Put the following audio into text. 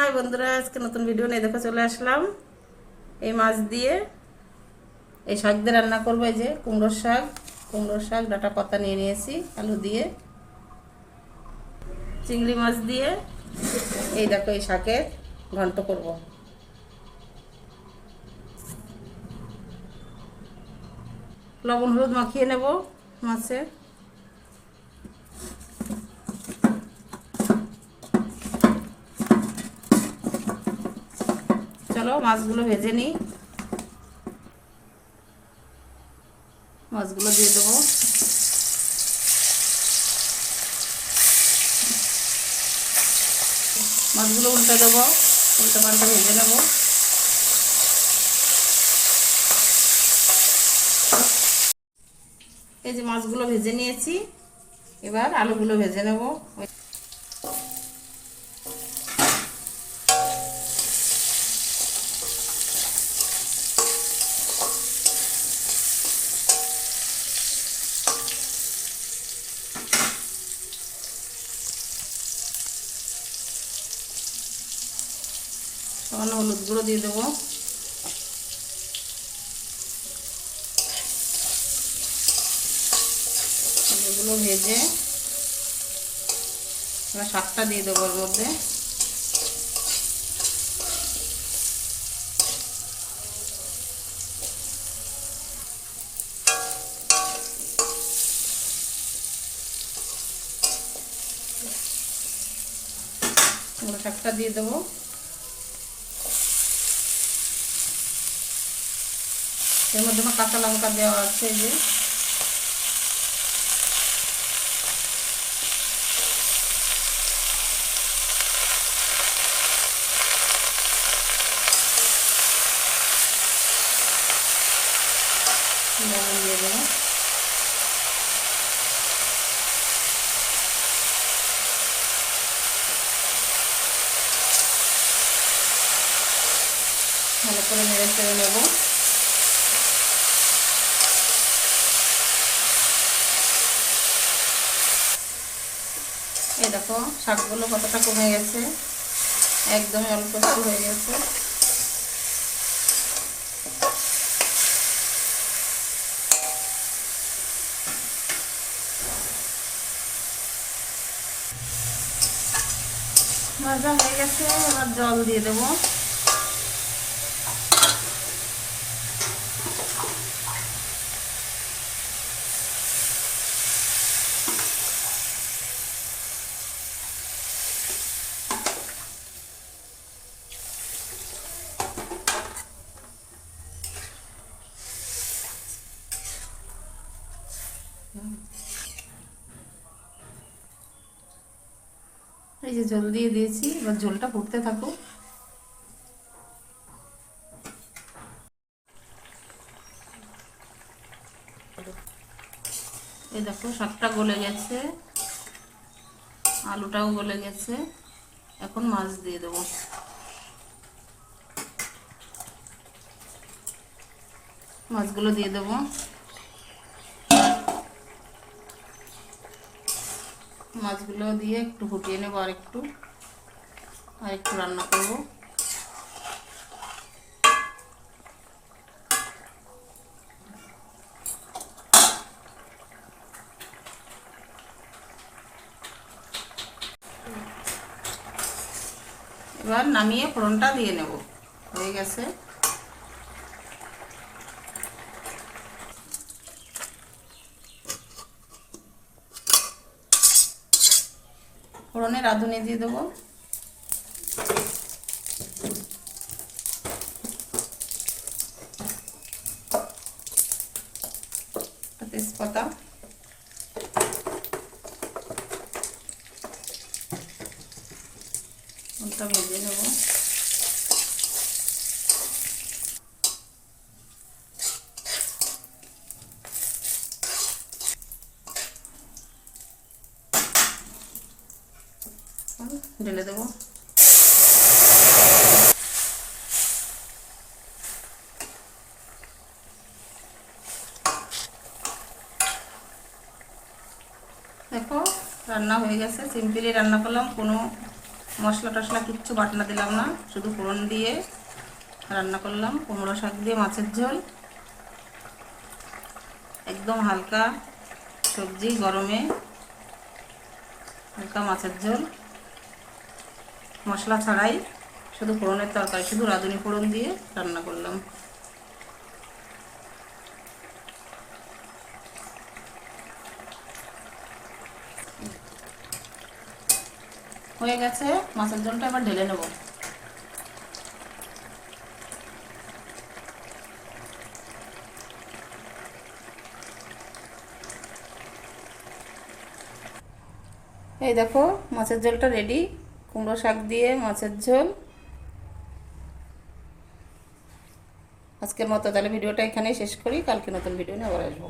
High বন্ধুরা, আজকে নতুন ভিডিও নিয়ে দেখো চলে আসলাম। এই মাছ দিয়ে এই শাক দিয়ে রান্না করবো। এই যে কুমড়োর শাক ডাঁটা পাতা নিয়ে নিয়েছি, আলু দিয়ে চিংড়ি মাছ দিয়ে এই দেখো এই শাকের ঘন্ট করব। লবণ হলুদ মাখিয়ে নেব মাছে। চলো মাছগুলো ভেজে নিই। মাছগুলো দিয়ে দেবো। মাছগুলো উল্টে দেবো, উল্টে পাল্টে ভেজে নেব। এই যে মাছগুলো ভেজে নিয়েছি, এবার আলুগুলো ভেজে নেব। সামান্য হলুদ গুঁড়ো দিয়ে দেবো। এগুলো ভেজে এবার শাকটা দিয়ে দেবো ওর মধ্যে। শাকটা দিয়ে দেবো। এর মধ্যে আমার কাঁচা লঙ্কা দেওয়া আছে, এই যে লবণ দিয়ে দেবো। ভালো করে নেড়ে চেড়ে নেবো। এই দেখো শাকগুলো কতটা কমে গেছে, একদমই অল্প একটু হয়ে গেছে। ভাজা হয়ে গেছে, এবার জল দিয়ে দেবো। এই যে জল দিয়ে দিয়েছি, এবার ঝোলটা ফুটতে থাকুক। এই দেখো শাকটা গলে গেছে, আলুটাও গলে গেছে। এখন মাছ দিয়ে দেবো। মাছগুলো দিয়ে দেবো। মাছগুলো দিয়ে একটু ফুটিয়ে নেবো, আর একটু রান্না করব। এবার নামিয়ে ফোড়নটা দিয়ে নেব। হয়ে গেছে। ফোড়নে রাঁধুনি দিয়ে দেবো। তেজপাতা, ওটা ভেজে নেব। ঢেলে দেবো। দেখো রান্না হয়ে গেছে। সিম্পলি রান্না করলাম, কোনো মশলা টশলা কিচ্ছু বাটনা দিলাম না, শুধু ফোড়ন দিয়ে রান্না করলাম। কুমড়ো শাক দিয়ে মাছের ঝোল, একদম হালকা সবজি, গরমে হালকা মাছের ঝোল, মশলা ছাড়াই, শুধু ফোড়নের তরকারি, শুধু রাঁধুনি ফোড়ন দিয়ে রান্না করলাম। হয়ে গেছে, মাছের ঝোলটা এবার ঢেলে নেব। এই দেখো মাছের ঝোলটা রেডি, কুমড়ো শাক দিয়ে মাছের ঝোল। আজকের মতো তাহলে ভিডিওটা এখানেই শেষ করি, কালকে নতুন ভিডিও নিয়ে আবার আসবো।